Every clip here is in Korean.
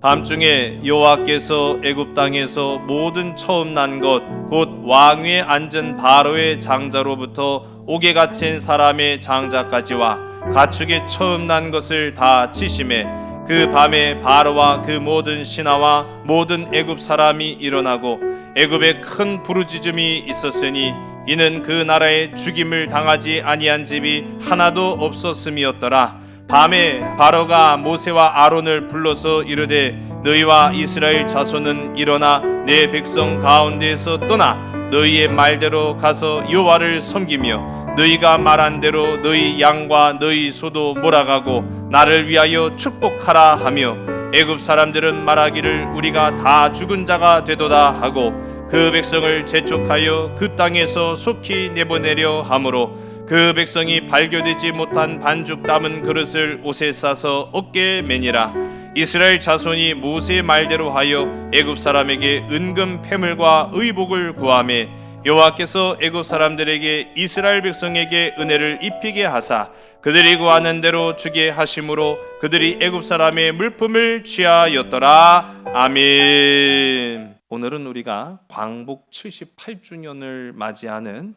밤중에 여호와께서 애굽 땅에서 모든 처음 난 것 곧 왕 위에 앉은 바로의 장자로부터 옥에 갇힌 사람의 장자까지와 가축의 처음 난 것을 다 치심해 그 밤에 바로와 그 모든 신하와 모든 애굽 사람이 일어나고 애굽에 큰 부르짖음이 있었으니 이는 그 나라에 죽임을 당하지 아니한 집이 하나도 없었음이었더라. 밤에 바로가 모세와 아론을 불러서 이르되 너희와 이스라엘 자손은 일어나 내 백성 가운데에서 떠나 너희의 말대로 가서 여호와를 섬기며 너희가 말한 대로 너희 양과 너희 소도 몰아가고 나를 위하여 축복하라 하며 애굽 사람들은 말하기를 우리가 다 죽은 자가 되도다 하고 그 백성을 재촉하여 그 땅에서 속히 내보내려 하므로 그 백성이 발교되지 못한 반죽 담은 그릇을 옷에 싸서 어깨에 매니라. 이스라엘 자손이 모세의 말대로 하여 애굽 사람에게 은금 패물과 의복을 구하매 여호와께서 애굽 사람들에게 이스라엘 백성에게 은혜를 입히게 하사 그들이 구하는 대로 주게 하심으로 그들이 애굽 사람의 물품을 취하였더라. 아멘. 오늘은 우리가 광복 78주년을 맞이하는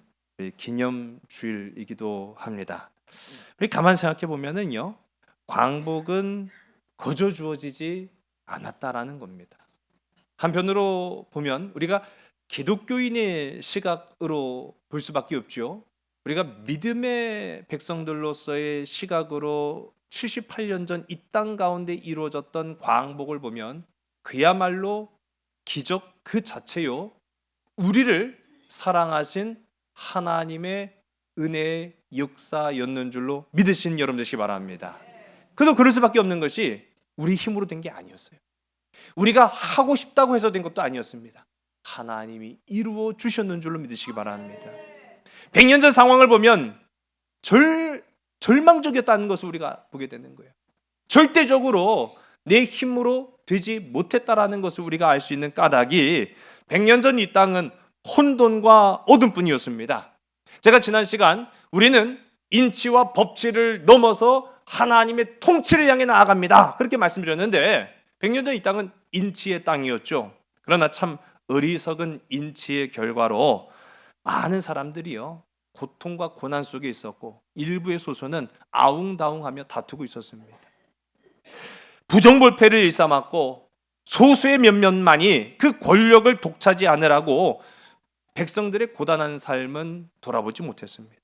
기념주일이기도 합니다. 우리 가만 생각해 보면은요, 광복은 거저 주어지지 않았다라는 겁니다. 한편으로 보면 우리가 기독교인의 시각으로 볼 수밖에 없죠. 우리가 믿음의 백성들로서의 시각으로 78년 전 이 땅 가운데 이루어졌던 광복을 보면 그야말로 기적 그 자체요, 우리를 사랑하신 하나님의 은혜의 역사였는 줄로 믿으신 여러분 되시기 바랍니다. 그래도 그럴 수밖에 없는 것이 우리 힘으로 된 게 아니었어요. 우리가 하고 싶다고 해서 된 것도 아니었습니다. 하나님이 이루어 주셨는 줄로 믿으시기 바랍니다. 100년 전 상황을 보면 절망적이었다는 것을 우리가 보게 되는 거예요. 절대적으로 내 힘으로 되지 못했다라는 것을 우리가 알 수 있는 까닭이 100년 전 이 땅은 혼돈과 어둠뿐이었습니다. 제가 지난 시간 우리는 인치와 법치를 넘어서 하나님의 통치를 향해 나아갑니다, 그렇게 말씀드렸는데 100년 전 이 땅은 인치의 땅이었죠. 그러나 참 어리석은 인치의 결과로 많은 사람들이요, 고통과 고난 속에 있었고 일부의 소수는 아웅다웅하며 다투고 있었습니다. 부정볼패를 일삼았고 소수의 몇몇만이 그 권력을 독차지하느라고 백성들의 고단한 삶은 돌아보지 못했습니다.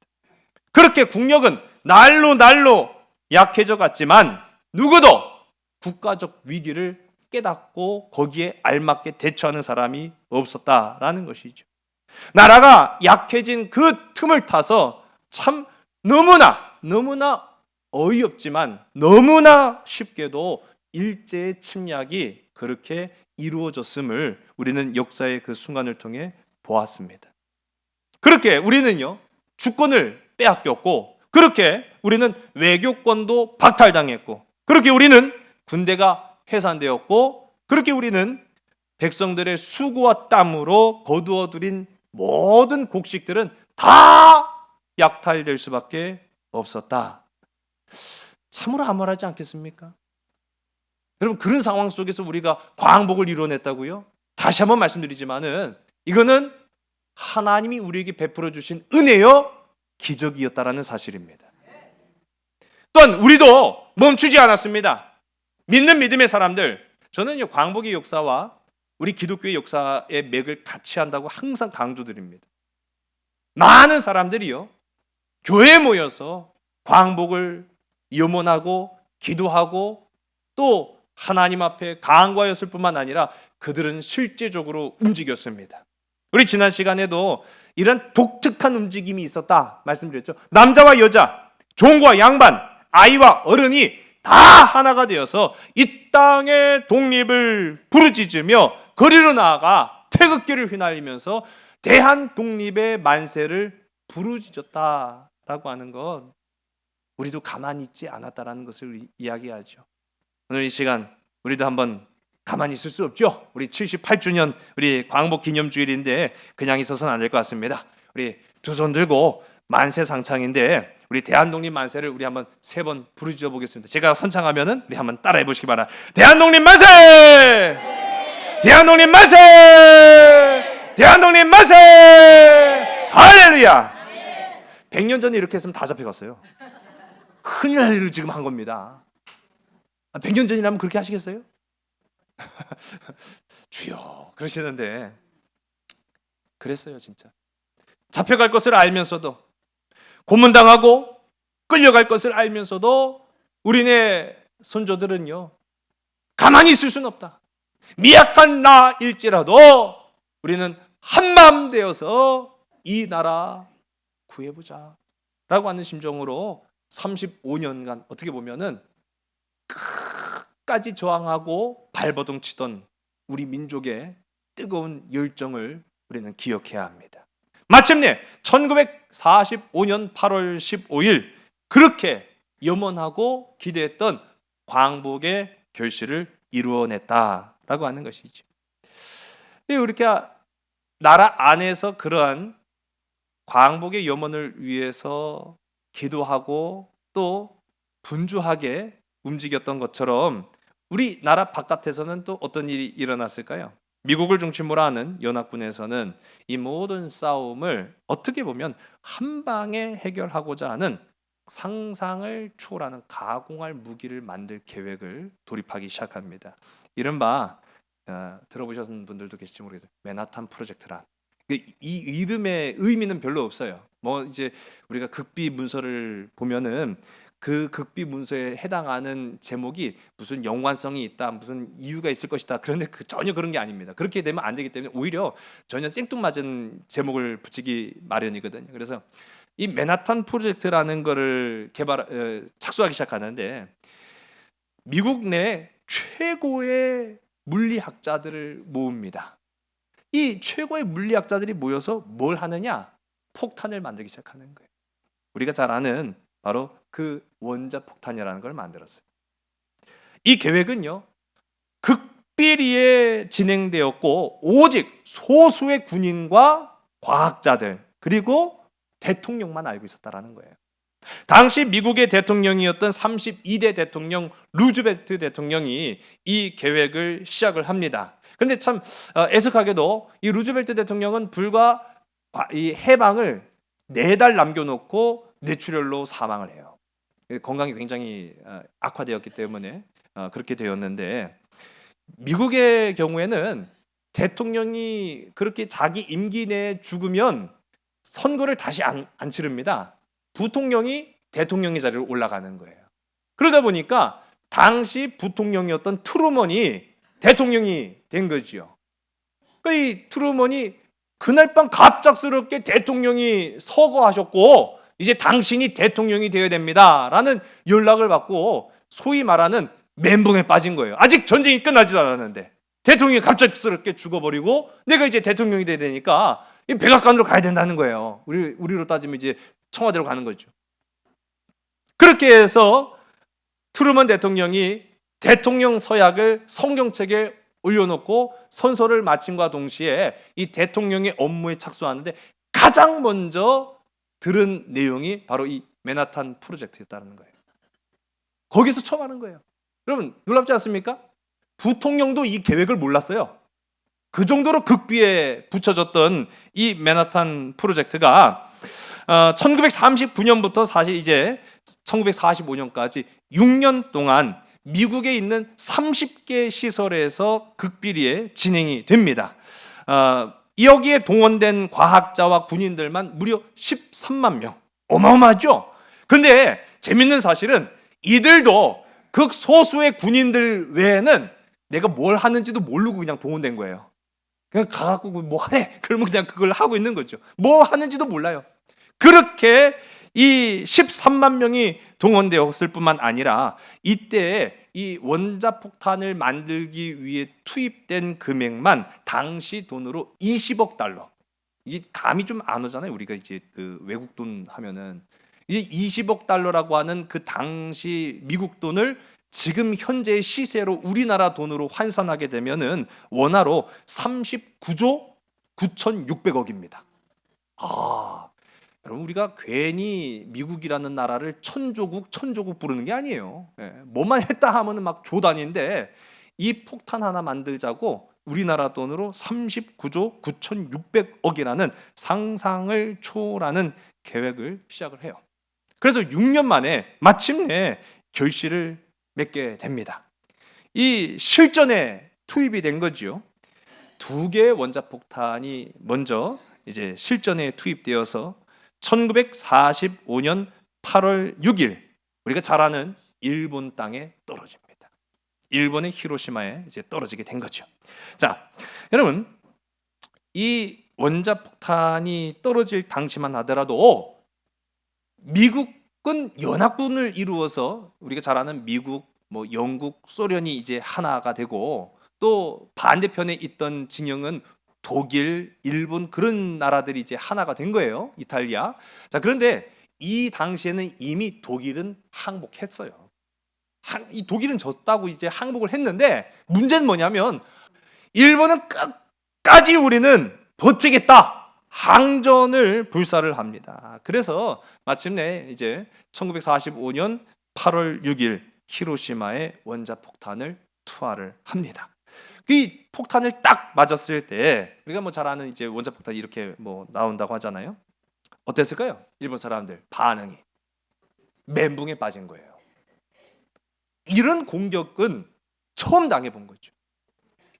그렇게 국력은 날로 약해져 갔지만 누구도 국가적 위기를 깨닫고 거기에 알맞게 대처하는 사람이 없었다라는 것이죠. 나라가 약해진 그 틈을 타서 참 너무나 어이없지만 너무나 쉽게도 일제의 침략이 그렇게 이루어졌음을 우리는 역사의 그 순간을 통해 보았습니다. 그렇게 우리는요, 주권을 빼앗겼고, 그렇게 우리는 외교권도 박탈당했고, 그렇게 우리는 군대가 해산되었고, 그렇게 우리는 백성들의 수고와 땀으로 거두어들인 모든 곡식들은 다 약탈될 수밖에 없었다. 참으로 암울하지 않겠습니까? 여러분, 그런 상황 속에서 우리가 광복을 이뤄냈다고요? 다시 한번 말씀드리지만은 이거는 하나님이 우리에게 베풀어 주신 은혜요, 기적이었다라는 사실입니다. 또한 우리도 멈추지 않았습니다. 믿는 믿음의 사람들, 저는 광복의 역사와 우리 기독교의 역사의 맥을 같이 한다고 항상 강조드립니다. 많은 사람들이요, 교회에 모여서 광복을 염원하고 기도하고 또 하나님 앞에 간구하였을 뿐만 아니라 그들은 실제적으로 움직였습니다. 우리 지난 시간에도 이런 독특한 움직임이 있었다 말씀드렸죠. 남자와 여자, 종과 양반, 아이와 어른이 다 하나가 되어서 이 땅의 독립을 부르짖으며 거리로 나아가 태극기를 휘날리면서 대한 독립의 만세를 부르짖었다라고 하는 것, 우리도 가만히 있지 않았다라는 것을 이야기하죠. 오늘 이 시간 우리도 한번 가만히 있을 수 없죠. 우리 78주년 우리 광복 기념주일인데 그냥 있어서는 안 될 것 같습니다. 우리 두 손 들고 만세상창인데 우리 대한독립 만세를 우리 한번 3번 부르짖어 보겠습니다. 제가 선창하면은 우리 한번 따라해 보시기 바랍니다. 대한독립 만세! 대한독립 만세! 대한독립 만세! 할렐루야! 100년 전에 이렇게 했으면 다 잡혀갔어요. 큰일 날 일을 지금 한 겁니다. 100년 전이라면 그렇게 하시겠어요? 주여 그러시는데 그랬어요. 진짜 잡혀갈 것을 알면서도, 고문당하고 끌려갈 것을 알면서도 우리네 선조들은요 가만히 있을 수는 없다. 미약한 나일지라도 우리는 한마음 되어서 이 나라 구해보자 라고 하는 심정으로 35년간 어떻게 보면은 끝까지 저항하고 발버둥 치던 우리 민족의 뜨거운 열정을 우리는 기억해야 합니다. 마침내 1945년 8월 15일 그렇게 염원하고 기대했던 광복의 결실을 이루어냈다라고 하는 것이죠. 이렇게 나라 안에서 그러한 광복의 염원을 위해서 기도하고 또 분주하게 움직였던 것처럼 우리나라 바깥에서는 또 어떤 일이 일어났을까요? 미국을 중심으로 하는 연합군에서는 이 모든 싸움을 어떻게 보면 한 방에 해결하고자 하는 상상을 초월하는 가공할 무기를 만들 계획을 돌입하기 시작합니다. 이른바 들어보셨던 분들도 계실지 모르겠어요. 맨하탄 프로젝트란. 이 이름의 의미는 별로 없어요. 뭐 이제 우리가 극비 문서를 보면은 그 극비 문서에 해당하는 제목이 무슨 연관성이 있다, 무슨 이유가 있을 것이다. 그런데 전혀 그런 게 아닙니다. 그렇게 되면 안 되기 때문에 오히려 전혀 생뚱맞은 제목을 붙이기 마련이거든요. 그래서 이 맨하탄 프로젝트라는 거를 착수하기 시작하는데 미국 내 최고의 물리학자들을 모읍니다. 이 최고의 물리학자들이 모여서 뭘 하느냐? 폭탄을 만들기 시작하는 거예요. 우리가 잘 아는 바로 그 원자폭탄이라는 걸 만들었어요. 이 계획은요 극비리에 진행되었고 오직 소수의 군인과 과학자들 그리고 대통령만 알고 있었다라는 거예요. 당시 미국의 대통령이었던 32대 대통령 루즈벨트 대통령이 이 계획을 시작을 합니다. 그런데 참 애석하게도 이 루즈벨트 대통령은 불과 이 해방을 4달 남겨놓고 뇌출혈로 사망을 해요. 건강이 굉장히 악화되었기 때문에 그렇게 되었는데 미국의 경우에는 대통령이 그렇게 자기 임기 내에 죽으면 선거를 다시 안 치릅니다. 부통령이 대통령의 자리로 올라가는 거예요. 그러다 보니까 당시 부통령이었던 트루먼이 대통령이 된 거죠. 이 트루먼이 그날 밤 갑작스럽게 대통령이 서거하셨고 이제 당신이 대통령이 되어야 됩니다 라는 연락을 받고 소위 말하는 멘붕에 빠진 거예요. 아직 전쟁이 끝나지도 않았는데 대통령이 갑작스럽게 죽어버리고 내가 이제 대통령이 돼야 되니까 백악관으로 가야 된다는 거예요. 우리로 따지면 이제 청와대로 가는 거죠. 그렇게 해서 트루먼 대통령이 대통령 서약을 성경책에 올려놓고 선서를 마침과 동시에 이 대통령의 업무에 착수하는데 가장 먼저 들은 내용이 바로 이 맨하탄 프로젝트였다는 거예요. 거기서 처음 하는 거예요. 여러분 놀랍지 않습니까? 부통령도 이 계획을 몰랐어요. 그 정도로 극비에 붙여졌던 이 맨하탄 프로젝트가 1939년부터 사실 이제 1945년까지 6년 동안 미국에 있는 30개 시설에서 극비리에 진행이 됩니다. 여기에 동원된 과학자와 군인들만 무려 13만 명. 어마어마하죠? 근데 재밌는 사실은 이들도 극소수의 군인들 외에는 내가 뭘 하는지도 모르고 그냥 동원된 거예요. 그냥 가갖고 뭐 하래? 그러면 그냥 그걸 하고 있는 거죠. 뭐 하는지도 몰라요. 그렇게 이 13만 명이 동원되었을 뿐만 아니라 이때 이 원자폭탄을 만들기 위해 투입된 금액만 당시 돈으로 20억 달러. 이게 감이 좀 안 오잖아요. 우리가 이제 그 외국 돈 하면은 이 20억 달러라고 하는 그 당시 미국 돈을 지금 현재의 시세로 우리나라 돈으로 환산하게 되면은 원화로 39조 9,600억입니다. 여러분, 우리가 괜히 미국이라는 나라를 천조국 부르는 게 아니에요. 뭐만 했다 하면은 막 조단인데, 이 폭탄 하나 만들자고 우리나라 돈으로 39조 9,600억이라는 상상을 초월하는 계획을 시작을 해요. 그래서 6년 만에 마침내 결실을 맺게 됩니다. 이 실전에 투입이 된 거죠. 두 개의 원자폭탄이 먼저 이제 실전에 투입되어서 1945년 8월 6일 우리가 잘 아는 일본 땅에 떨어집니다. 일본의 히로시마에 이제 떨어지게 된 거죠. 자, 여러분, 이 원자폭탄이 떨어질 당시만 하더라도 미국은 연합군을 이루어서 우리가 잘 아는 미국, 뭐 영국, 소련이 이제 하나가 되고, 또 반대편에 있던 진영은 독일, 일본 그런 나라들이 이제 하나가 된 거예요. 이탈리아. 자, 그런데 이 당시에는 이미 독일은 항복했어요. 이 독일은 졌다고 이제 항복을 했는데, 문제는 뭐냐면 일본은 끝까지 우리는 버티겠다. 항전을 불사를 합니다. 그래서 마침내 이제 1945년 8월 6일 히로시마에 원자폭탄을 투하를 합니다. 이 폭탄을 딱 맞았을 때 우리가 뭐 잘 아는 이제 원자폭탄이 이렇게 뭐 나온다고 하잖아요. 어땠을까요? 일본 사람들 반응이 멘붕에 빠진 거예요. 이런 공격은 처음 당해본 거죠.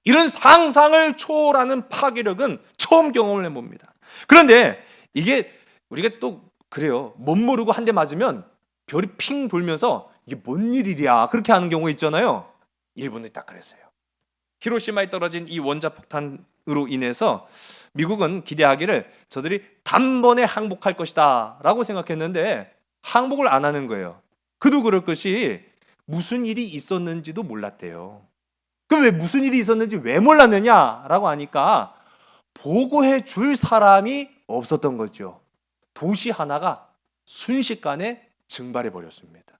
이런 상상을 초월하는 파괴력은 처음 경험을 해봅니다. 그런데 이게 우리가 또 그래요. 못 모르고 한 대 맞으면 별이 핑 돌면서 이게 뭔 일이랴 그렇게 하는 경우 있잖아요. 일본이 딱 그랬어요. 히로시마에 떨어진 이 원자폭탄으로 인해서 미국은 기대하기를 저들이 단번에 항복할 것이다 라고 생각했는데 항복을 안 하는 거예요. 그도 그럴 것이 무슨 일이 있었는지도 몰랐대요. 그럼 왜 무슨 일이 있었는지 왜 몰랐느냐라고 하니까 보고해 줄 사람이 없었던 거죠. 도시 하나가 순식간에 증발해 버렸습니다.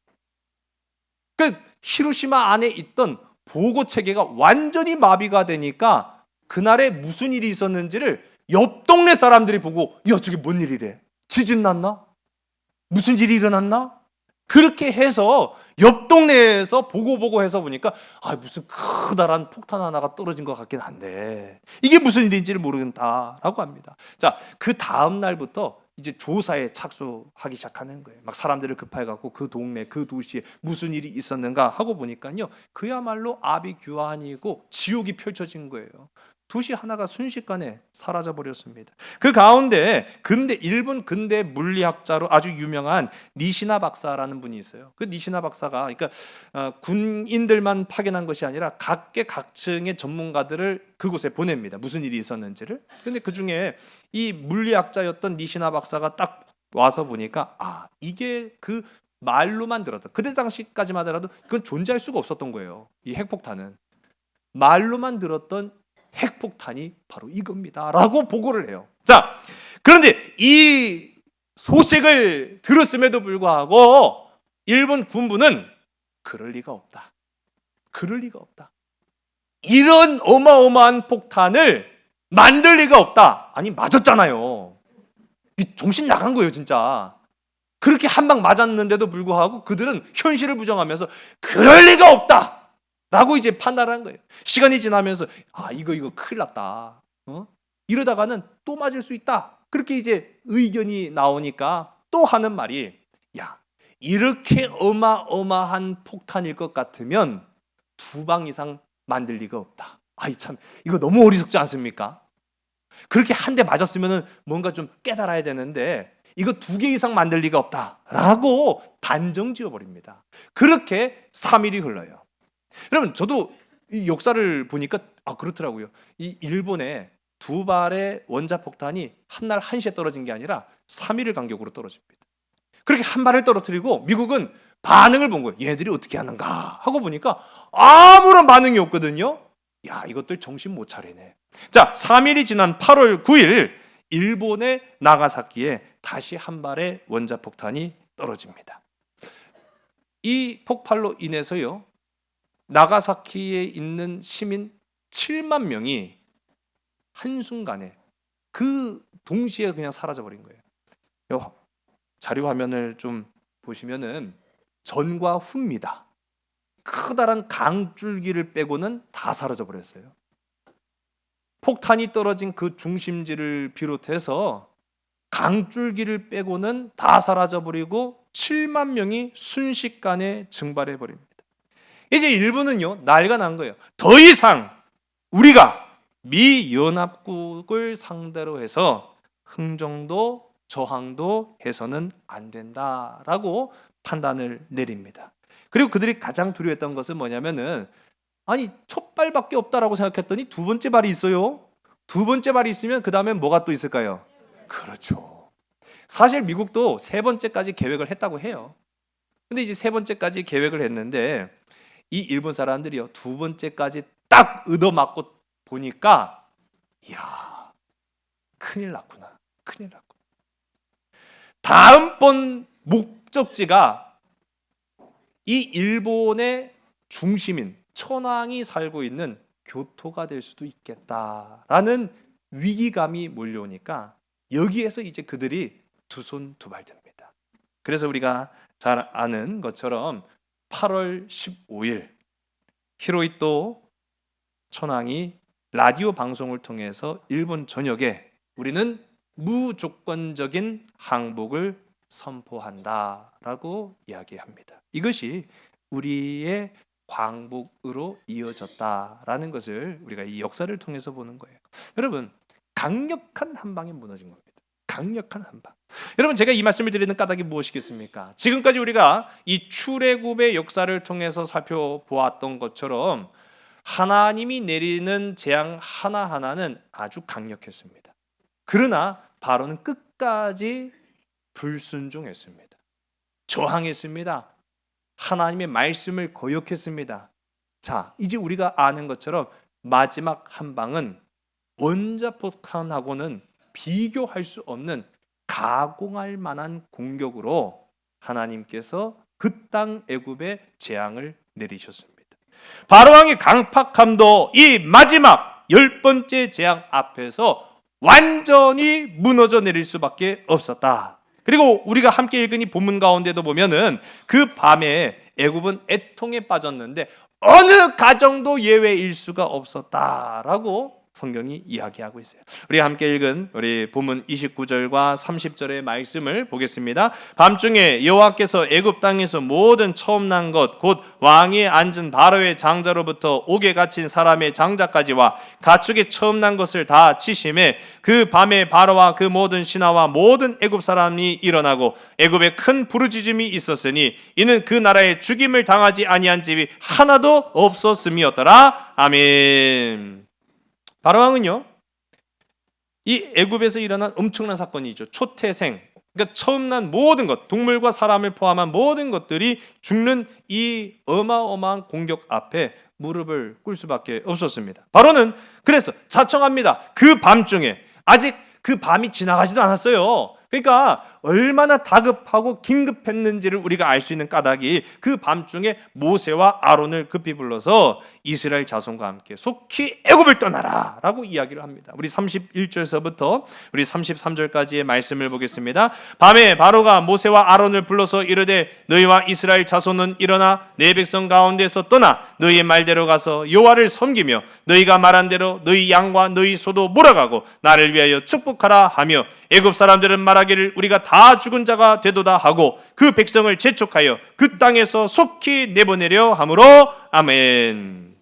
그 히로시마 안에 있던 보고 체계가 완전히 마비가 되니까 그날에 무슨 일이 있었는지를 옆 동네 사람들이 보고 야 저게 뭔 일이래? 지진 났나? 무슨 일이 일어났나? 그렇게 해서 옆 동네에서 보고 해서 보니까 무슨 커다란 폭탄 하나가 떨어진 것 같긴 한데 이게 무슨 일인지를 모르겠다라고 합니다. 자, 그 다음 날부터 이제 조사에 착수하기 시작하는 거예요. 막 사람들을 급하게 갖고 그 동네, 그 도시에 무슨 일이 있었는가 하고 보니까요, 그야말로 아비규환이고 지옥이 펼쳐진 거예요. 도시 하나가 순식간에 사라져 버렸습니다. 그 가운데 일본 근대 물리학자로 아주 유명한 니시나 박사라는 분이 있어요. 그 니시나 박사가 그러니까 군인들만 파견한 것이 아니라 각계각층의 전문가들을 그곳에 보냅니다. 무슨 일이 있었는지를. 근데 그 중에 이 물리학자였던 니시나 박사가 딱 와서 보니까 이게 그 말로만 들었던, 그때 당시까지만 하더라도 그건 존재할 수가 없었던 거예요. 이 핵폭탄은 말로만 들었던 핵폭탄이 바로 이겁니다 라고 보고를 해요. 자, 그런데 이 소식을 들었음에도 불구하고 일본 군부는 그럴 리가 없다. 이런 어마어마한 폭탄을 만들 리가 없다. 아니, 맞았잖아요. 정신 나간 거예요, 진짜. 그렇게 한 방 맞았는데도 불구하고 그들은 현실을 부정하면서 그럴 리가 없다 라고 이제 판단한 거예요. 시간이 지나면서 이거 큰일 났다. 이러다가는 또 맞을 수 있다. 그렇게 이제 의견이 나오니까 또 하는 말이 이렇게 어마어마한 폭탄일 것 같으면 2방 이상 만들 리가 없다. 참 이거 너무 어리석지 않습니까? 그렇게 한 대 맞았으면 뭔가 좀 깨달아야 되는데 이거 2개 이상 만들 리가 없다라고 단정 지어버립니다. 그렇게 3일이 흘러요. 여러분, 저도 이 역사를 보니까 그렇더라고요. 이 일본에 2발의 원자폭탄이 한 날 1시에 떨어진 게 아니라 3일을 간격으로 떨어집니다. 그렇게 한 발을 떨어뜨리고 미국은 반응을 본 거예요. 얘들이 어떻게 하는가 하고 보니까 아무런 반응이 없거든요. 이것들 정신 못 차리네. 자, 3일이 지난 8월 9일 일본의 나가사키에 다시 한 발의 원자폭탄이 떨어집니다. 이 폭발로 인해서요, 나가사키에 있는 시민 7만 명이 한순간에 그 동시에 그냥 사라져 버린 거예요. 요 자료 화면을 좀 보시면은 전과 후입니다. 커다란 강줄기를 빼고는 다 사라져 버렸어요. 폭탄이 떨어진 그 중심지를 비롯해서 강줄기를 빼고는 다 사라져 버리고 7만 명이 순식간에 증발해 버립니다. 이제 일본은요, 난리가 난 거예요. 더 이상 우리가 미 연합국을 상대로 해서 흥정도 저항도 해서는 안 된다라고 판단을 내립니다. 그리고 그들이 가장 두려워했던 것은 뭐냐면은, 아니 첫 발밖에 없다라고 생각했더니 두 번째 발이 있어요. 두 번째 발이 있으면 그 다음에 뭐가 또 있을까요? 그렇죠. 사실 미국도 세 번째까지 계획을 했다고 해요. 근데 이제 세 번째까지 계획을 했는데 이 일본 사람들이요, 두 번째까지 딱 얻어맞고 보니까, 이야, 큰일 났구나. 큰일 났구나. 다음번 목적지가 이 일본의 중심인 천황이 살고 있는 교토가 될 수도 있겠다라는 위기감이 몰려오니까 여기에서 이제 그들이 두 손 두 발 듭니다. 그래서 우리가 잘 아는 것처럼 8월 15일 히로히토 천황이 라디오 방송을 통해서 일본 전역에 우리는 무조건적인 항복을 선포한다라고 이야기합니다. 이것이 우리의 광복으로 이어졌다라는 것을 우리가 이 역사를 통해서 보는 거예요. 여러분, 강력한 한방에 무너진 겁니다. 강력한 한방. 여러분, 제가 이 말씀을 드리는 까닭이 무엇이겠습니까? 지금까지 우리가 이 출애굽의 역사를 통해서 살펴보았던 것처럼 하나님이 내리는 재앙 하나하나는 아주 강력했습니다. 그러나 바로는 끝까지 불순종했습니다. 저항했습니다. 하나님의 말씀을 거역했습니다. 자, 이제 우리가 아는 것처럼 마지막 한 방은 원자폭탄하고는 비교할 수 없는 가공할 만한 공격으로 하나님께서 그 땅 애굽에 재앙을 내리셨습니다. 바로왕의 강팍함도 이 마지막 10번째 재앙 앞에서 완전히 무너져 내릴 수밖에 없었다. 그리고 우리가 함께 읽은 이 본문 가운데도 보면은 그 밤에 애굽은 애통에 빠졌는데 어느 가정도 예외일 수가 없었다라고 성경이 이야기하고 있어요. 우리 함께 읽은 우리 본문 29절과 30절의 말씀을 보겠습니다. 밤중에 여호와께서 애굽 땅에서 모든 처음 난 것 곧 왕위에 앉은 바로의 장자로부터 옥에 갇힌 사람의 장자까지와 가축의 처음 난 것을 다 치심에 그 밤에 바로와 그 모든 신하와 모든 애굽 사람이 일어나고 애굽에 큰 부르짖음이 있었으니 이는 그 나라에 죽임을 당하지 아니한 집이 하나도 없었음이었더라. 아멘. 바로왕은요, 이 애굽에서 일어난 엄청난 사건이죠. 초태생, 그러니까 처음 난 모든 것, 동물과 사람을 포함한 모든 것들이 죽는 이 어마어마한 공격 앞에 무릎을 꿇을 수밖에 없었습니다. 바로는 그래서 자청합니다. 그 밤중에, 아직 그 밤이 지나가지도 않았어요. 그러니까 얼마나 다급하고 긴급했는지를 우리가 알 수 있는 까닭이 그 밤중에 모세와 아론을 급히 불러서 이스라엘 자손과 함께 속히 애굽을 떠나라 라고 이야기를 합니다. 우리 31절서부터 우리 33절까지의 말씀을 보겠습니다. 밤에 바로가 모세와 아론을 불러서 이르되 너희와 이스라엘 자손은 일어나 내 백성 가운데서 떠나 너희의 말대로 가서 여호와를 섬기며 너희가 말한 대로 너희 양과 너희 소도 몰아가고 나를 위하여 축복하라 하며 애굽 사람들은 말하기를 우리가 다 죽은 자가 되도다 하고 그 백성을 재촉하여 그 땅에서 속히 내보내려 하므로 아멘.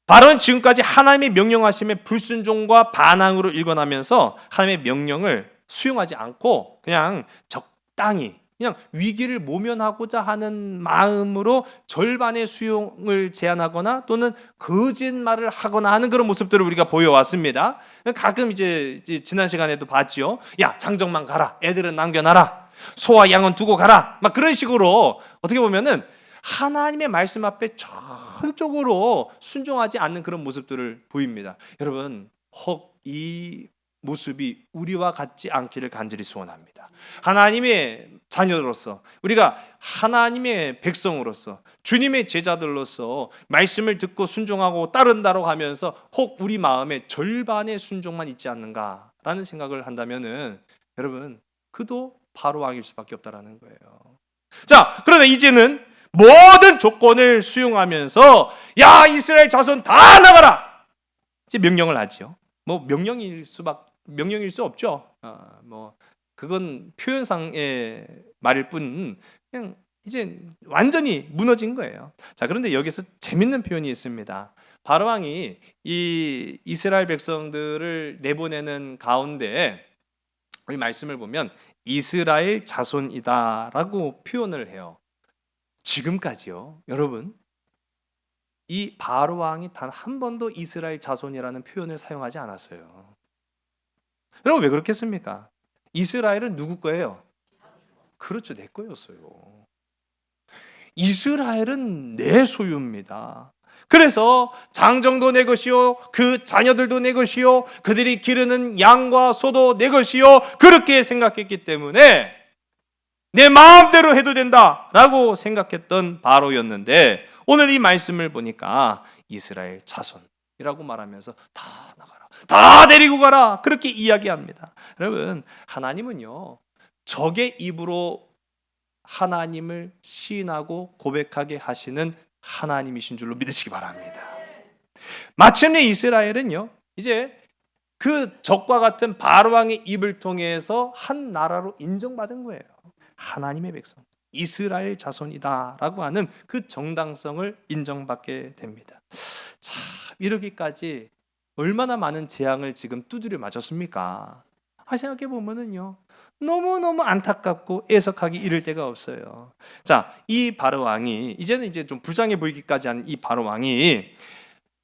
바로는 지금까지 하나님의 명령하심에 불순종과 반항으로 일관하면서 하나님의 명령을 수용하지 않고 그냥 적당히 그냥 위기를 모면하고자 하는 마음으로 절반의 수용을 제한하거나 또는 거짓말을 하거나 하는 그런 모습들을 우리가 보여왔습니다. 가끔 이제 지난 시간에도 봤죠. 야, 장정만 가라. 애들은 남겨놔라. 소와 양은 두고 가라. 막 그런 식으로 어떻게 보면은 하나님의 말씀 앞에 전적으로 순종하지 않는 그런 모습들을 보입니다. 여러분, 혹 이 모습이 우리와 같지 않기를 간절히 소원합니다. 하나님의 자녀로서 우리가 하나님의 백성으로서 주님의 제자들로서 말씀을 듣고 순종하고 따른다고 하면서 혹 우리 마음에 절반의 순종만 있지 않는가라는 생각을 한다면은 여러분, 그도 바로 왕일 수밖에 없다라는 거예요. 자, 그러나 이제는 모든 조건을 수용하면서 야, 이스라엘 자손 다 나가라! 이제 명령을 하죠. 뭐 명령일 수 없죠. 뭐 그건 표현상의 말일 뿐 그냥 이제 완전히 무너진 거예요. 자, 그런데 여기서 재밌는 표현이 있습니다. 바로 왕이 이 이스라엘 백성들을 내보내는 가운데 우리 말씀을 보면 이스라엘 자손이다라고 표현을 해요. 지금까지요, 여러분, 이 바로 왕이 단 한 번도 이스라엘 자손이라는 표현을 사용하지 않았어요. 여러분, 왜 그렇겠습니까? 이스라엘은 누구 거예요? 그렇죠, 내 거였어요. 이스라엘은 내 소유입니다. 그래서 장정도 내 것이요, 그 자녀들도 내 것이요, 그들이 기르는 양과 소도 내 것이요, 그렇게 생각했기 때문에 내 마음대로 해도 된다라고 생각했던 바로였는데, 오늘 이 말씀을 보니까 이스라엘 자손이라고 말하면서 다 나가라, 다 데리고 가라, 그렇게 이야기합니다. 여러분, 하나님은요, 적의 입으로 하나님을 시인하고 고백하게 하시는 하나님이신 줄로 믿으시기 바랍니다. 마침내 이스라엘은요, 이제 그 적과 같은 바로 왕의 입을 통해서 한 나라로 인정받은 거예요. 하나님의 백성, 이스라엘 자손이다라고 하는 그 정당성을 인정받게 됩니다. 참, 이러기까지 얼마나 많은 재앙을 지금 두드려 맞았습니까? 생각해 보면은요, 너무너무 안타깝고 애석하기 이를 데가 없어요. 자, 이 바로 왕이 이제는 이제 좀 불쌍해 보이기까지 한 이 바로 왕이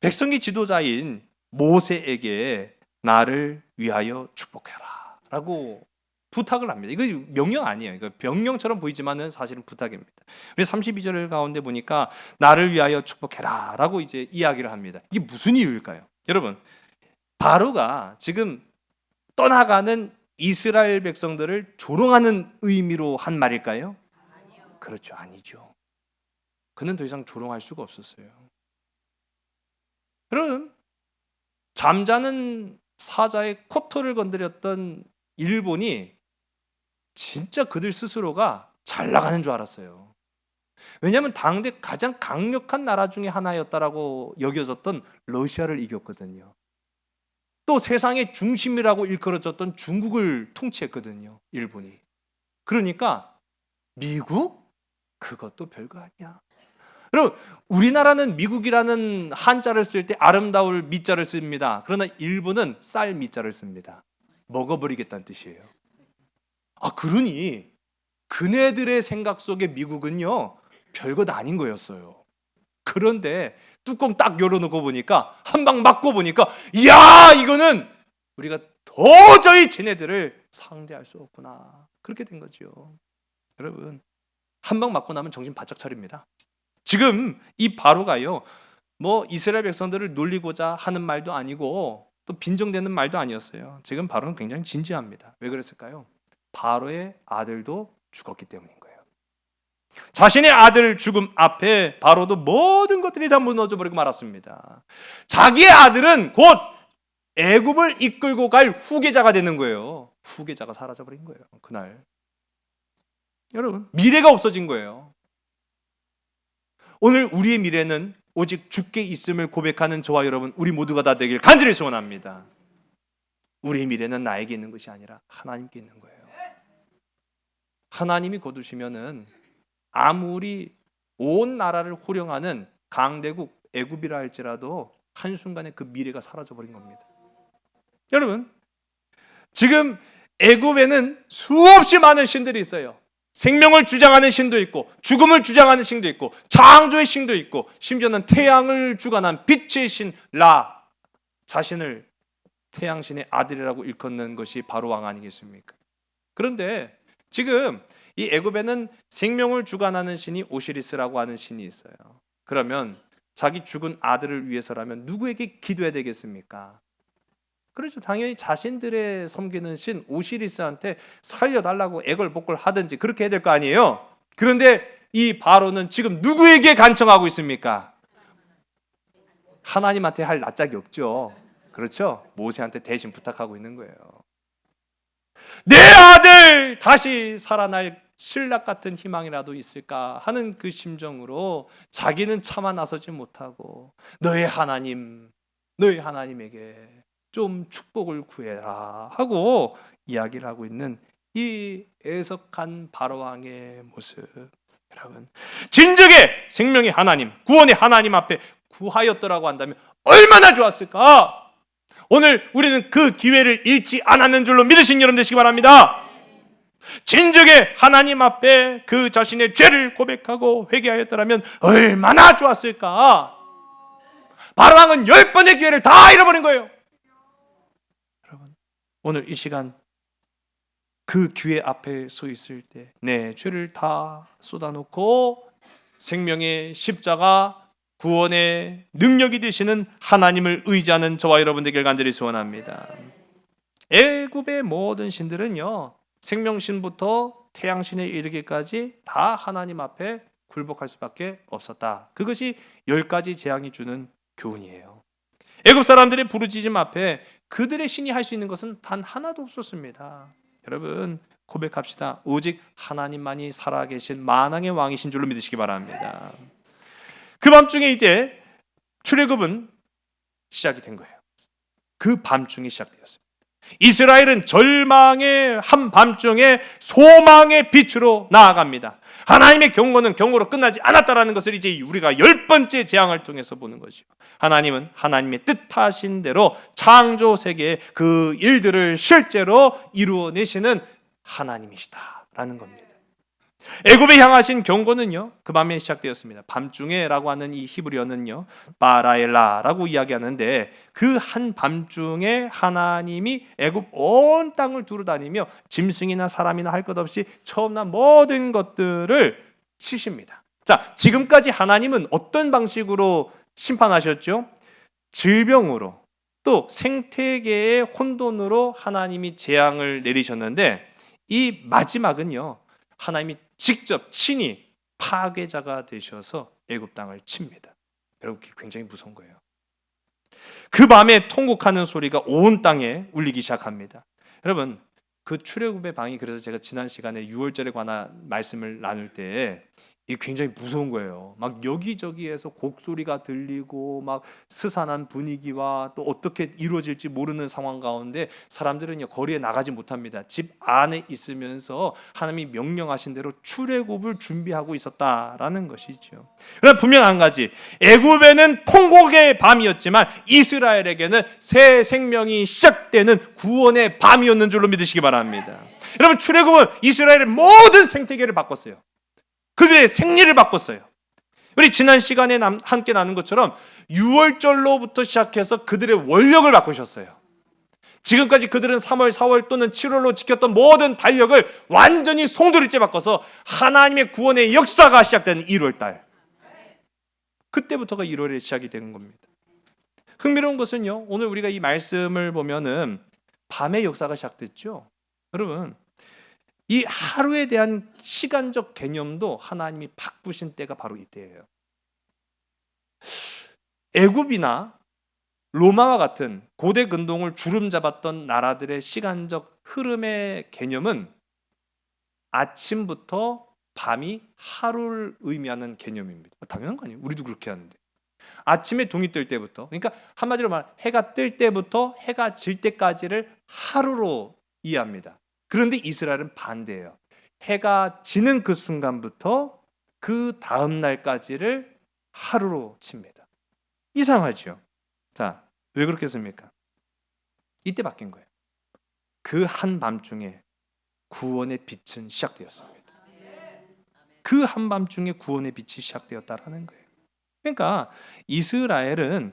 백성의 지도자인 모세에게 나를 위하여 축복해라라고 부탁을 합니다. 이거 명령 아니에요. 이거 병령처럼 보이지만은 사실은 부탁입니다. 우리 32절 가운데 보니까 나를 위하여 축복해라라고 이제 이야기를 합니다. 이게 무슨 이유일까요? 여러분, 바로가 지금 떠나가는 이스라엘 백성들을 조롱하는 의미로 한 말일까요? 아니요. 그렇죠, 아니죠. 그는 더 이상 조롱할 수가 없었어요. 여러분, 잠자는 사자의 코털을 건드렸던 일본이 진짜 그들 스스로가 잘 나가는 줄 알았어요. 왜냐하면 당대 가장 강력한 나라 중에 하나였다라고 여겨졌던 러시아를 이겼거든요. 또 세상의 중심이라고 일컬어졌던 중국을 통치했거든요, 일본이. 그러니까 미국? 그것도 별거 아니야. 여러분, 우리나라는 미국이라는 한자를 쓸 때 아름다울 미자를 씁니다. 그러나 일본은 쌀 미자를 씁니다. 먹어버리겠다는 뜻이에요. 그러니 그네들의 생각 속에 미국은요, 별것 아닌 거였어요. 그런데 뚜껑 딱 열어놓고 보니까, 한 방 맞고 보니까, 이야, 이거는 우리가 도저히 쟤네들을 상대할 수 없구나, 그렇게 된 거죠. 여러분, 한 방 맞고 나면 정신 바짝 차립니다. 지금 이 바로가요, 뭐 이스라엘 백성들을 놀리고자 하는 말도 아니고 또 빈정대는 말도 아니었어요. 지금 바로는 굉장히 진지합니다. 왜 그랬을까요? 바로의 아들도 죽었기 때문인 거예요. 자신의 아들 죽음 앞에 바로도 모든 것들이 다 무너져 버리고 말았습니다. 자기의 아들은 곧 애굽을 이끌고 갈 후계자가 되는 거예요. 후계자가 사라져 버린 거예요, 그날. 여러분, 미래가 없어진 거예요. 오늘 우리의 미래는 오직 주께 있음을 고백하는 저와 여러분, 우리 모두가 다 되길 간절히 소원합니다. 우리의 미래는 나에게 있는 것이 아니라 하나님께 있는 거예요. 하나님이 거두시면은 아무리 온 나라를 호령하는 강대국 애굽이라 할지라도 한순간에 그 미래가 사라져버린 겁니다. 여러분, 지금 애굽에는 수없이 많은 신들이 있어요. 생명을 주장하는 신도 있고, 죽음을 주장하는 신도 있고, 창조의 신도 있고, 심지어는 태양을 주관한 빛의 신 라, 자신을 태양신의 아들이라고 일컫는 것이 바로 왕 아니겠습니까? 그런데 지금 이 애굽에는 생명을 주관하는 신이 오시리스라고 하는 신이 있어요. 그러면 자기 죽은 아들을 위해서라면 누구에게 기도해야 되겠습니까? 그렇죠. 당연히 자신들의 섬기는 신 오시리스한테 살려달라고 애걸복걸 하든지 그렇게 해야 될 거 아니에요. 그런데 이 바로는 지금 누구에게 간청하고 있습니까? 하나님한테 할 낯짝이 없죠. 그렇죠. 모세한테 대신 부탁하고 있는 거예요. 내 아들 다시 살아날 신락 같은 희망이라도 있을까 하는 그 심정으로 자기는 차마 나서지 못하고 너의 하나님에게 좀 축복을 구해라 하고 이야기를 하고 있는 이 애석한 바로왕의 모습. 여러분, 진즉에 생명의 하나님, 구원의 하나님 앞에 구하였더라고 한다면 얼마나 좋았을까? 오늘 우리는 그 기회를 잃지 않았는 줄로 믿으신 여러분 되시기 바랍니다. 진즉에 하나님 앞에 그 자신의 죄를 고백하고 회개하였더라면 얼마나 좋았을까? 바로왕은 10번의 기회를 다 잃어버린 거예요. 여러분, 오늘 이 시간 그 기회 앞에 서 있을 때 내 죄를 다 쏟아놓고 생명의 십자가 구원의 능력이 되시는 하나님을 의지하는 저와 여러분 되길 간절히 소원합니다. 애굽의 모든 신들은요, 생명신부터 태양신에 이르기까지 다 하나님 앞에 굴복할 수밖에 없었다. 그것이 10가지 재앙이 주는 교훈이에요. 애굽 사람들의 부르짖음 앞에 그들의 신이 할 수 있는 것은 단 하나도 없었습니다. 여러분, 고백합시다. 오직 하나님만이 살아계신 만왕의 왕이신 줄로 믿으시기 바랍니다. 그 밤중에 이제 출애굽은 시작이 된 거예요. 그 밤중에 시작되었습니다. 이스라엘은 절망의 한밤중에 소망의 빛으로 나아갑니다. 하나님의 경고는 경고로 끝나지 않았다라는 것을 이제 우리가 10번째 재앙을 통해서 보는 거죠. 하나님은 하나님의 뜻하신 대로 창조 세계의 그 일들을 실제로 이루어내시는 하나님이시다라는 겁니다. 애굽에 향하신 경고는요, 그 밤에 시작되었습니다. 밤중에라고 하는 이 히브리어는요, 바라엘라라고 이야기하는데 그 한 밤중에 하나님이 애굽 온 땅을 두루다니며 짐승이나 사람이나 할 것 없이 처음 난 모든 것들을 치십니다. 자, 지금까지 하나님은 어떤 방식으로 심판하셨죠? 질병으로, 또 생태계의 혼돈으로 하나님이 재앙을 내리셨는데 이 마지막은요, 하나님이 직접 친히 파괴자가 되셔서 애굽 땅을 칩니다. 여러분, 그게 굉장히 무서운 거예요. 그 밤에 통곡하는 소리가 온 땅에 울리기 시작합니다. 여러분, 그 출애굽의 방이, 그래서 제가 지난 시간에 6월절에 관한 말씀을 나눌 때 이게 굉장히 무서운 거예요. 막 여기저기에서 곡소리가 들리고 막 스산한 분위기와 또 어떻게 이루어질지 모르는 상황 가운데 사람들은요, 거리에 나가지 못합니다. 집 안에 있으면서 하나님이 명령하신 대로 출애굽을 준비하고 있었다라는 것이죠. 그러나 분명 한 가지, 애굽에는 통곡의 밤이었지만 이스라엘에게는 새 생명이 시작되는 구원의 밤이었는 줄로 믿으시기 바랍니다. 여러분, 출애굽은 이스라엘의 모든 생태계를 바꿨어요. 그들의 생리를 바꿨어요. 우리 지난 시간에 함께 나눈 것처럼 6월절로부터 시작해서 그들의 원력을 바꾸셨어요. 지금까지 그들은 3월, 4월 또는 7월로 지켰던 모든 달력을 완전히 송두리째 바꿔서 하나님의 구원의 역사가 시작되는 1월달, 그때부터가 1월에 시작이 되는 겁니다. 흥미로운 것은요, 오늘 우리가 이 말씀을 보면은 밤의 역사가 시작됐죠. 여러분, 이 하루에 대한 시간적 개념도 하나님이 바꾸신 때가 바로 이때예요. 애굽이나 로마와 같은 고대 근동을 주름잡았던 나라들의 시간적 흐름의 개념은 아침부터 밤이 하루를 의미하는 개념입니다. 당연한 거 아니에요? 우리도 그렇게 하는데. 아침에 동이 뜰 때부터, 그러니까 한마디로 말하면 해가 뜰 때부터 해가 질 때까지를 하루로 이해합니다. 그런데 이스라엘은 반대예요. 해가 지는 그 순간부터 그 다음 날까지를 하루로 칩니다. 이상하죠? 자, 왜 그렇겠습니까? 이때 바뀐 거예요. 그 한밤중에 구원의 빛은 시작되었습니다. 그 한밤중에 구원의 빛이 시작되었다라는 거예요. 그러니까 이스라엘은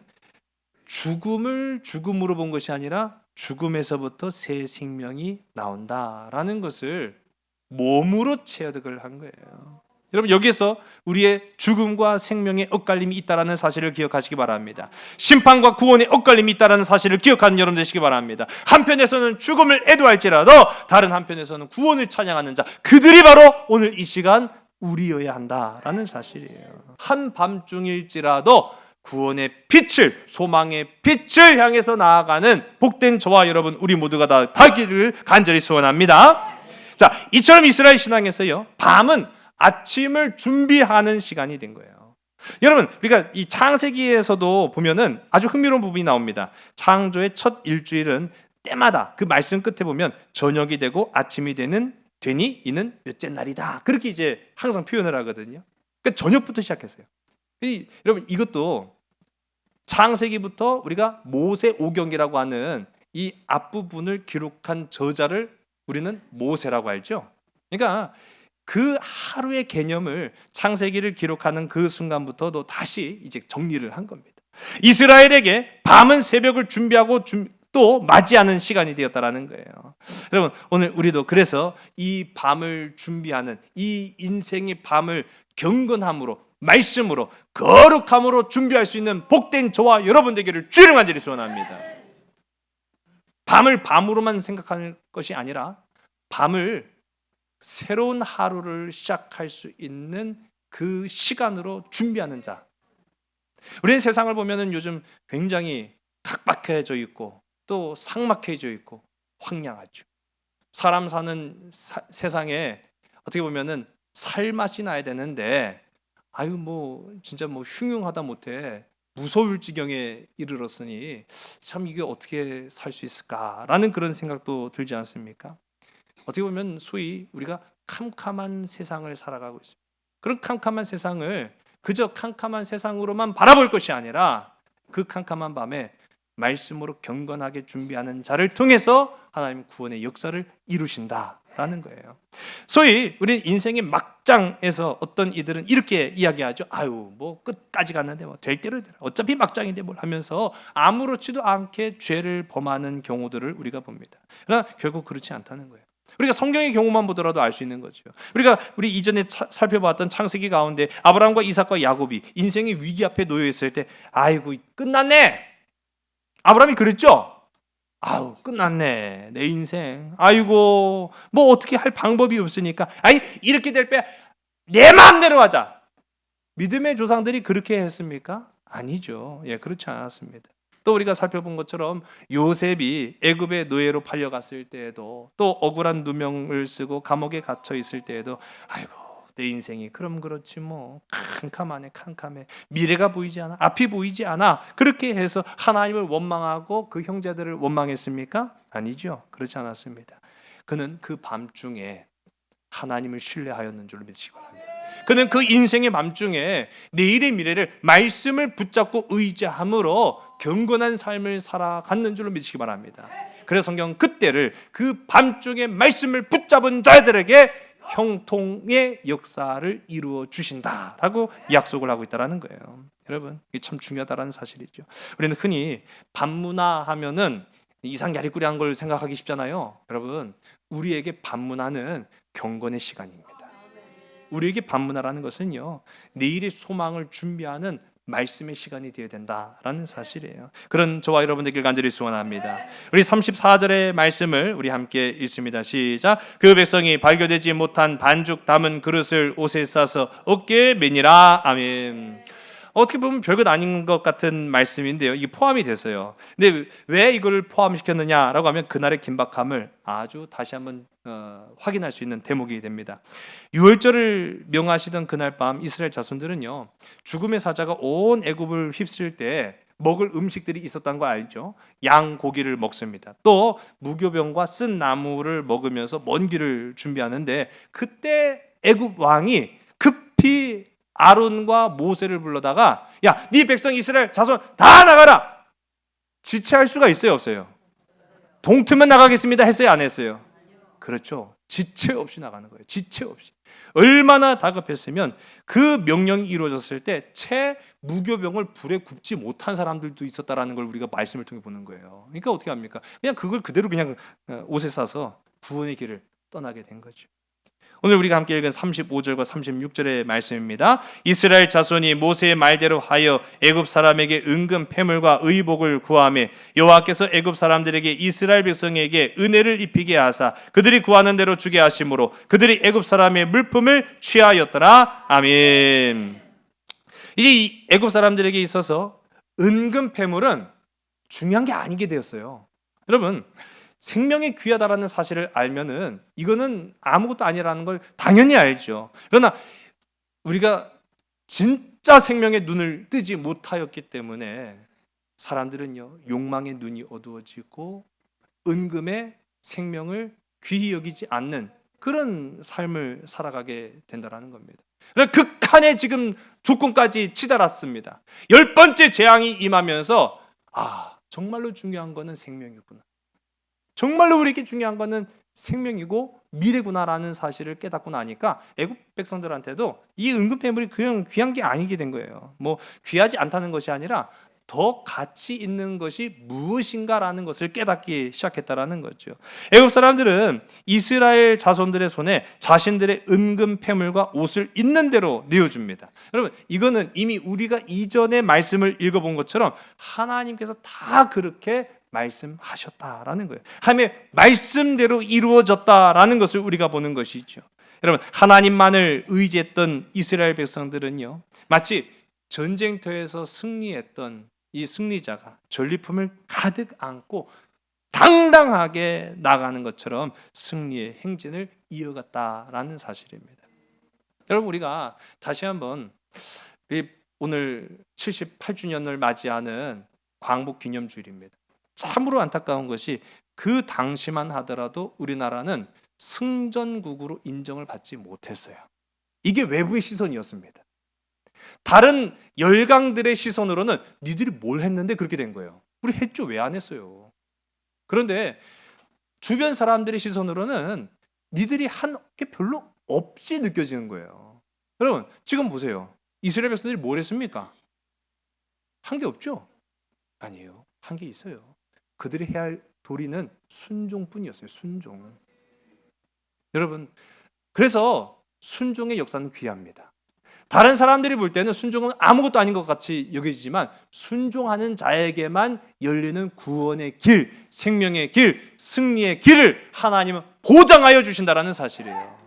죽음을 죽음으로 본 것이 아니라 죽음에서부터 새 생명이 나온다라는 것을 몸으로 체득을 한 거예요. 여러분, 여기에서 우리의 죽음과 생명의 엇갈림이 있다라는 사실을 기억하시기 바랍니다. 심판과 구원의 엇갈림이 있다라는 사실을 기억하는 여러분 되시기 바랍니다. 한편에서는 죽음을 애도할지라도 다른 한편에서는 구원을 찬양하는 자, 그들이 바로 오늘 이 시간 우리여야 한다라는 사실이에요. 한밤중일지라도 구원의 빛을, 소망의 빛을 향해서 나아가는 복된 저와 여러분 우리 모두가 다 되기를 간절히 소원합니다. 자, 이처럼 이스라엘 신앙에서요, 밤은 아침을 준비하는 시간이 된 거예요. 여러분, 우리가 이 창세기에서도 보면은 아주 흥미로운 부분이 나옵니다. 창조의 첫 일주일은 때마다 그 말씀 끝에 보면 저녁이 되고 아침이 되니 이는 몇째 날이다. 그렇게 이제 항상 표현을 하거든요. 그러니까 저녁부터 시작했어요. 여러분, 이것도 창세기부터 우리가 모세오경이라고 하는 이 앞부분을 기록한 저자를 우리는 모세라고 알죠. 그러니까 그 하루의 개념을 창세기를 기록하는 그 순간부터도 다시 이제 정리를 한 겁니다. 이스라엘에게 밤은 새벽을 준비하고 또 맞이하는 시간이 되었다라는 거예요. 여러분, 오늘 우리도 그래서 이 밤을 준비하는, 이 인생의 밤을 경건함으로, 말씀으로, 거룩함으로 준비할 수 있는 복된 저와 여러분 되기를 주의 간절히 소원합니다. 밤을 밤으로만 생각하는 것이 아니라 밤을 새로운 하루를 시작할 수 있는 그 시간으로 준비하는 자. 우리는 세상을 보면은 요즘 굉장히 각박해져 있고 또 삭막해져 있고 황량하죠. 사람 사는 세상에 어떻게 보면은 살맛이 나야 되는데 진짜 흉흉하다 못해 무서울 지경에 이르렀으니 참 이게 어떻게 살 수 있을까라는 그런 생각도 들지 않습니까? 어떻게 보면 소위 우리가 캄캄한 세상을 살아가고 있습니다. 그런 캄캄한 세상을 그저 캄캄한 세상으로만 바라볼 것이 아니라 그 캄캄한 밤에 말씀으로 경건하게 준비하는 자를 통해서 하나님 구원의 역사를 이루신다라는 거예요. 소위 우리 인생의 막장에서 어떤 이들은 이렇게 이야기하죠. 끝까지 갔는데 될 대로 되라. 어차피 막장인데 뭘 하면서 아무렇지도 않게 죄를 범하는 경우들을 우리가 봅니다. 그러나 결국 그렇지 않다는 거예요. 우리가 성경의 경우만 보더라도 알 수 있는 거죠. 우리 이전에 살펴봤던 창세기 가운데 아브라함과 이삭과 야곱이 인생의 위기 앞에 놓여 있을 때 끝났네. 아브라함이 그랬죠. 끝났네 내 인생. 어떻게 할 방법이 없으니까 이렇게 될 때 내 마음대로 하자. 믿음의 조상들이 그렇게 했습니까? 아니죠. 그렇지 않았습니다. 또 우리가 살펴본 것처럼 요셉이 애굽의 노예로 팔려갔을 때에도 또 억울한 누명을 쓰고 감옥에 갇혀 있을 때에도 내 인생이 그럼 그렇지 캄캄해 미래가 보이지 않아, 앞이 보이지 않아, 그렇게 해서 하나님을 원망하고 그 형제들을 원망했습니까? 아니죠. 그렇지 않았습니다. 그는 그 밤중에 하나님을 신뢰하였는 줄 믿으시기 바랍니다. 그는 그 인생의 밤중에 내일의 미래를 말씀을 붙잡고 의지함으로 경건한 삶을 살아갔는 줄로 믿으시기 바랍니다. 그래서 성경은 그때를 그 밤중에 말씀을 붙잡은 자들에게 형통의 역사를 이루어 주신다라고 약속을 하고 있다는 거예요. 여러분, 이게 참 중요하다는 사실이죠. 우리는 흔히 밤문화 하면은 이상야리꾸리한 걸 생각하기 쉽잖아요. 여러분, 우리에게 밤문화는 경건의 시간입니다. 우리에게 밤문화라는 것은요, 내일의 소망을 준비하는 말씀의 시간이 되어야 된다라는 사실이에요. 그런 저와 여러분 되길 간절히 소원합니다. 우리 34절의 말씀을 우리 함께 읽습니다. 시작. 그 백성이 발교되지 못한 반죽 담은 그릇을 옷에 싸서 어깨에 매니라. 아멘. 어떻게 보면 별것 아닌 것 같은 말씀인데요, 이게 포함이 됐어요. 근데 왜 이걸 포함시켰느냐라고 하면 그날의 긴박함을 아주 다시 한번 확인할 수 있는 대목이 됩니다. 유월절을 명하시던 그날 밤 이스라엘 자손들은요, 죽음의 사자가 온 애굽을 휩쓸 때 먹을 음식들이 있었다는 거 알죠? 양 고기를 먹습니다. 또 무교병과 쓴 나무를 먹으면서 먼 길을 준비하는데 그때 애굽 왕이 급히 아론과 모세를 불러다가 네 백성 이스라엘 자손 다 나가라. 지체할 수가 있어요, 없어요? 동트면 나가겠습니다 했어요, 안 했어요? 그렇죠. 지체 없이 나가는 거예요. 지체 없이. 얼마나 다급했으면 그 명령이 이루어졌을 때 채 무교병을 불에 굽지 못한 사람들도 있었다라는 걸 우리가 말씀을 통해 보는 거예요. 그러니까 어떻게 합니까? 그냥 그걸 그대로 그냥 옷에 싸서 구원의 길을 떠나게 된 거죠. 오늘 우리가 함께 읽은 35절과 36절의 말씀입니다. 이스라엘 자손이 모세의 말대로 하여 애굽 사람에게 은금 패물과 의복을 구하매 여호와께서 애굽 사람들에게 이스라엘 백성에게 은혜를 입히게 하사 그들이 구하는 대로 주게 하심으로 그들이 애굽 사람의 물품을 취하였더라. 아멘. 이제 이 애굽 사람들에게 있어서 은근 폐물은 중요한 게 아니게 되었어요. 여러분, 생명이 귀하다라는 사실을 알면은 이거는 아무것도 아니라는 걸 당연히 알죠. 그러나 우리가 진짜 생명의 눈을 뜨지 못하였기 때문에 사람들은요, 욕망의 눈이 어두워지고 은금의 생명을 귀히 여기지 않는 그런 삶을 살아가게 된다는 겁니다. 극한의 지금 조건까지 치달았습니다. 10번째 재앙이 임하면서 정말로 중요한 거는 생명이구나. 정말로 우리에게 중요한 거는 생명이고 미래구나라는 사실을 깨닫고 나니까 애굽 백성들한테도 이 은금폐물이 그냥 귀한 게 아니게 된 거예요. 뭐 귀하지 않다는 것이 아니라 더 가치 있는 것이 무엇인가라는 것을 깨닫기 시작했다라는 거죠. 애굽 사람들은 이스라엘 자손들의 손에 자신들의 은금 폐물과 옷을 있는 대로 내어줍니다. 여러분, 이거는 이미 우리가 이전에 말씀을 읽어본 것처럼 하나님께서 다 그렇게 말씀하셨다라는 거예요. 하나님의 말씀대로 이루어졌다라는 것을 우리가 보는 것이죠. 여러분, 하나님만을 의지했던 이스라엘 백성들은요, 마치 전쟁터에서 승리했던 이 승리자가 전리품을 가득 안고 당당하게 나가는 것처럼 승리의 행진을 이어갔다라는 사실입니다. 여러분, 우리가 다시 한번 오늘 78주년을 맞이하는 광복 기념주일입니다. 참으로 안타까운 것이 그 당시만 하더라도 우리나라는 승전국으로 인정을 받지 못했어요. 이게 외부의 시선이었습니다. 다른 열강들의 시선으로는 니들이 뭘 했는데 그렇게 된 거예요. 우리 했죠. 왜 안 했어요? 그런데 주변 사람들의 시선으로는 니들이 한 게 별로 없이 느껴지는 거예요. 여러분, 지금 보세요. 이스라엘 백성들이 뭘 했습니까? 한 게 없죠? 아니에요. 한 게 있어요. 그들이 해야 할 도리는 순종뿐이었어요. 순종. 여러분, 그래서 순종의 역사는 귀합니다. 다른 사람들이 볼 때는 순종은 아무것도 아닌 것 같이 여겨지지만 순종하는 자에게만 열리는 구원의 길, 생명의 길, 승리의 길을 하나님은 보장하여 주신다라는 사실이에요.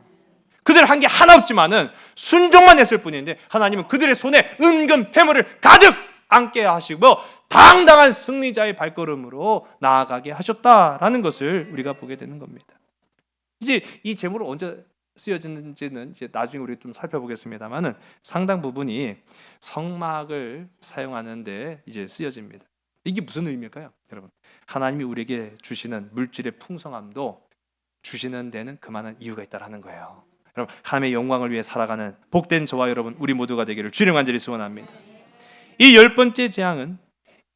그들 한 게 하나 없지만은 순종만 했을 뿐인데 하나님은 그들의 손에 은금 폐물을 가득 안게 하시고 당당한 승리자의 발걸음으로 나아가게 하셨다라는 것을 우리가 보게 되는 겁니다. 이제 이 제목을 언제 쓰여지는지는 이제 나중에 우리 좀 살펴보겠습니다만은 상당 부분이 성막을 사용하는데 이제 쓰여집니다. 이게 무슨 의미일까요, 여러분? 하나님이 우리에게 주시는 물질의 풍성함도 주시는 데는 그만한 이유가 있다라는 거예요. 여러분, 하나님의 영광을 위해 살아가는 복된 저와 여러분 우리 모두가 되기를 주님 간절히 소원합니다. 이 10번째 재앙은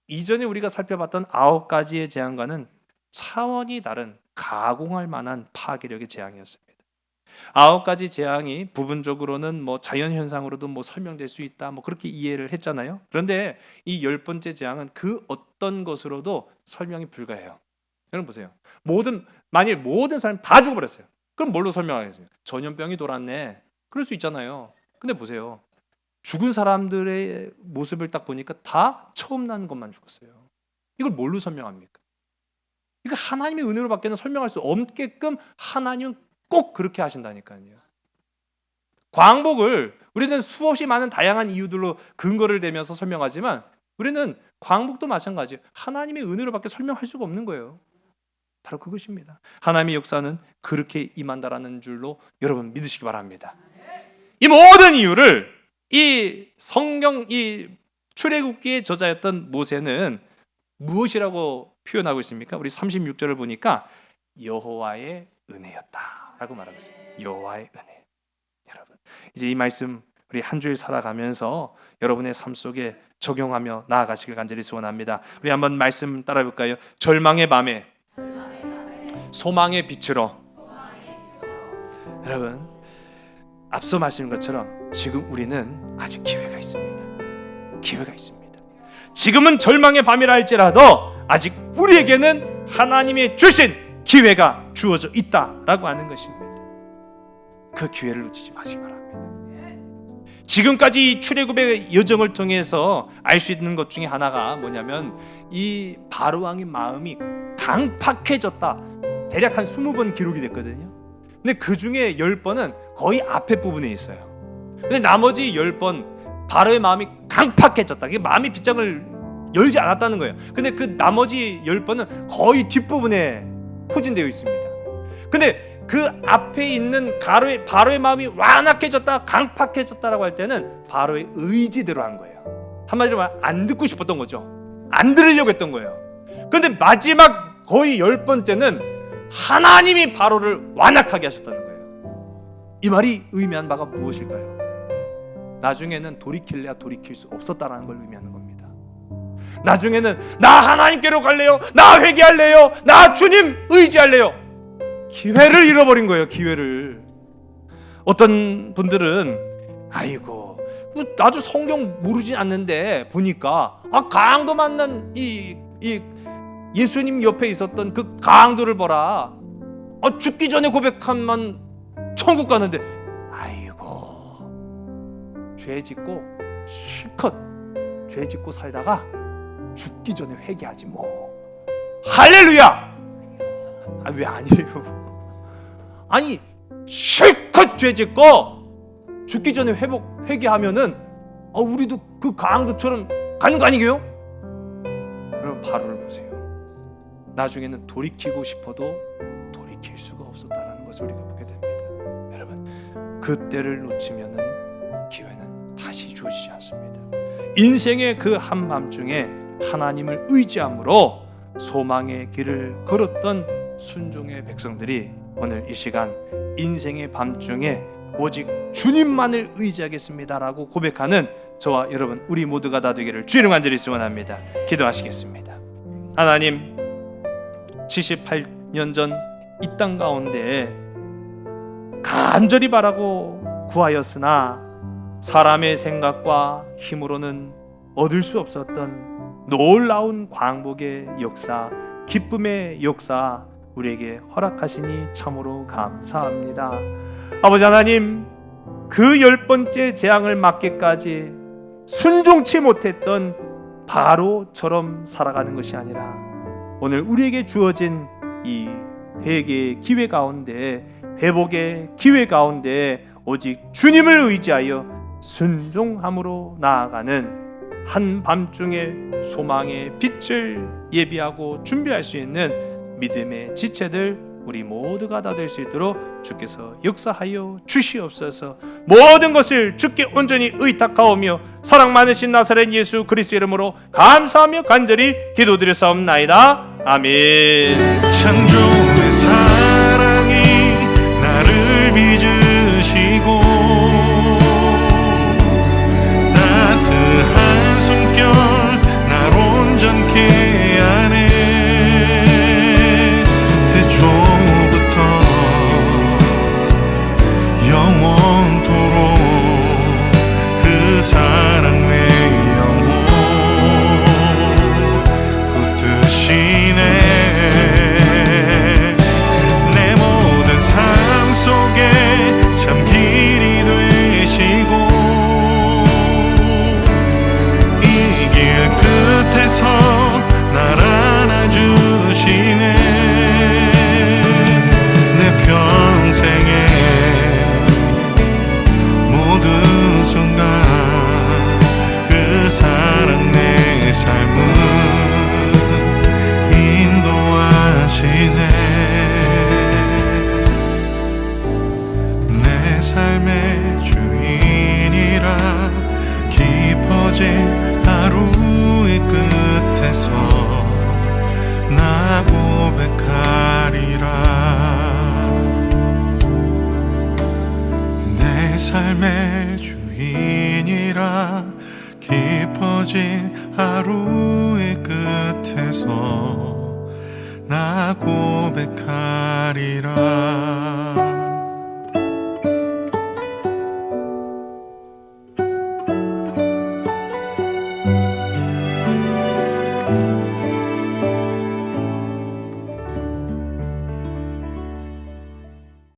이전에 우리가 살펴봤던 9가지의 재앙과는 차원이 다른 가공할 만한 파괴력의 재앙이었습니다. 9가지 재앙이 부분적으로는 뭐 자연현상으로도 뭐 설명될 수 있다, 뭐 그렇게 이해를 했잖아요. 그런데 이 10번째 재앙은 그 어떤 것으로도 설명이 불가해요. 여러분 보세요. 만일 모든 사람이 다 죽어버렸어요. 그럼 뭘로 설명하겠습니까? 전염병이 돌았네. 그럴 수 있잖아요. 근데 보세요. 죽은 사람들의 모습을 딱 보니까 다 처음 난 것만 죽었어요. 이걸 뭘로 설명합니까? 이거 하나님의 은혜로 밖에는 설명할 수 없게끔 하나님은 꼭 그렇게 하신다니까요. 광복을 우리는 수없이 많은 다양한 이유들로 근거를 대면서 설명하지만 우리는 광복도 마찬가지예요. 하나님의 은혜로 밖에 설명할 수가 없는 거예요. 바로 그것입니다. 하나님의 역사는 그렇게 임한다라는 줄로 여러분 믿으시기 바랍니다. 이 모든 이유를 이 성경 이 출애굽기의 저자였던 모세는 무엇이라고 표현하고 있습니까? 우리 36절을 보니까 여호와의 은혜였다라고 말하고 있어요. 여호와의 은혜. 여러분, 이제 이 말씀 우리 한 주일 살아가면서 여러분의 삶 속에 적용하며 나아가시길 간절히 소원합니다. 우리 한번 말씀 따라 볼까요? 절망의 밤에 소망의 빛으로. 여러분, 앞서 말씀인 것처럼 지금 우리는 아직 기회가 있습니다. 기회가 있습니다. 지금은 절망의 밤이라 할지라도 아직 우리에게는 하나님이 주신 기회가 주어져 있다라고 하는 것입니다. 그 기회를 놓치지 마시기 바랍니다. 지금까지 출애굽의 여정을 통해서 알 수 있는 것 중에 하나가 뭐냐면 이 바로왕의 마음이 강팍해졌다. 대략 한 20번 기록이 됐거든요. 근데 그 중에 10번은 거의 앞에 부분에 있어요. 근데 나머지 10번 바로의 마음이 강팍해졌다. 이게 마음이 빗장을 열지 않았다는 거예요. 근데 그 나머지 10번은 거의 뒷부분에 포진되어 있습니다. 근데 그 앞에 있는 바로의 마음이 완악해졌다, 강팍해졌다라고 할 때는 바로의 의지대로 한 거예요. 한마디로 말하면 안 듣고 싶었던 거죠. 안 들으려고 했던 거예요. 그런데 마지막 거의 10번째는 하나님이 바로를 완악하게 하셨다는 거예요. 이 말이 의미한 바가 무엇일까요? 나중에는 돌이킬래야 돌이킬 수 없었다라는 걸 의미하는 겁니다. 나중에는 나 하나님께로 갈래요, 나 회개할래요, 나 주님 의지할래요, 기회를 잃어버린 거예요. 기회를. 어떤 분들은 아이고 나도 성경 모르진 않는데 보니까 강도 만난 이 예수님 옆에 있었던 그 강도를 보라, 죽기 전에 고백하면 천국 가는데, 아이고 죄 짓고 실컷 죄 짓고 살다가 죽기 전에 회개하지 뭐. 할렐루야. 왜 아니에요? 아니 실컷 죄 짓고 죽기 전에 회개하면은 우리도 그 강도처럼 가는 거 아니게요? 여러분 바로를 보세요. 나중에는 돌이키고 싶어도 돌이킬 수가 없었다라는 것을 우리가 보게 됩니다. 여러분 그때를 놓치면은 기회는 다시 주어지지 않습니다. 인생의 그 한밤중에 하나님을 의지함으로 소망의 길을 걸었던 순종의 백성들이 오늘 이 시간 인생의 밤중에 오직 주님만을 의지하겠습니다 라고 고백하는 저와 여러분 우리 모두가 다 되기를 주의 이름으로 간절히 소원합니다. 기도하시겠습니다. 하나님, 78년 전 이 땅 가운데 간절히 바라고 구하였으나 사람의 생각과 힘으로는 얻을 수 없었던 놀라운 광복의 역사, 기쁨의 역사 우리에게 허락하시니 참으로 감사합니다. 아버지 하나님, 그 10번째 재앙을 맞기까지 순종치 못했던 바로처럼 살아가는 것이 아니라 오늘 우리에게 주어진 이 회개의 기회 가운데, 회복의 기회 가운데 오직 주님을 의지하여 순종함으로 나아가는 한밤중에 소망의 빛을 예비하고 준비할 수 있는 믿음의 지체들 우리 모두가 다 될 수 있도록 주께서 역사하여 주시옵소서. 모든 것을 주께 온전히 의탁하오며 사랑 많으신 나사렛 예수 그리스도 이름으로 감사하며 간절히 기도드렸사옵나이다. 아멘. 창조의 사랑이 나를 빚으시고 따스한 숨결 날 온전케 하네. 태초부터 영원토록 그 사랑 내 영혼 붙드시네. 내 모든 삶 속에 참 길이 되시고 이 길 끝에서 날 안아주시네. 내 평생에 모든 순간 그 사랑 내 삶을 인도하시네. 내 삶의 주인이라 깊어진 하루의 끝에서 나 고백하리라. 내 삶의 주인이라 깊어진 하루의 끝에서 나 고백하리라.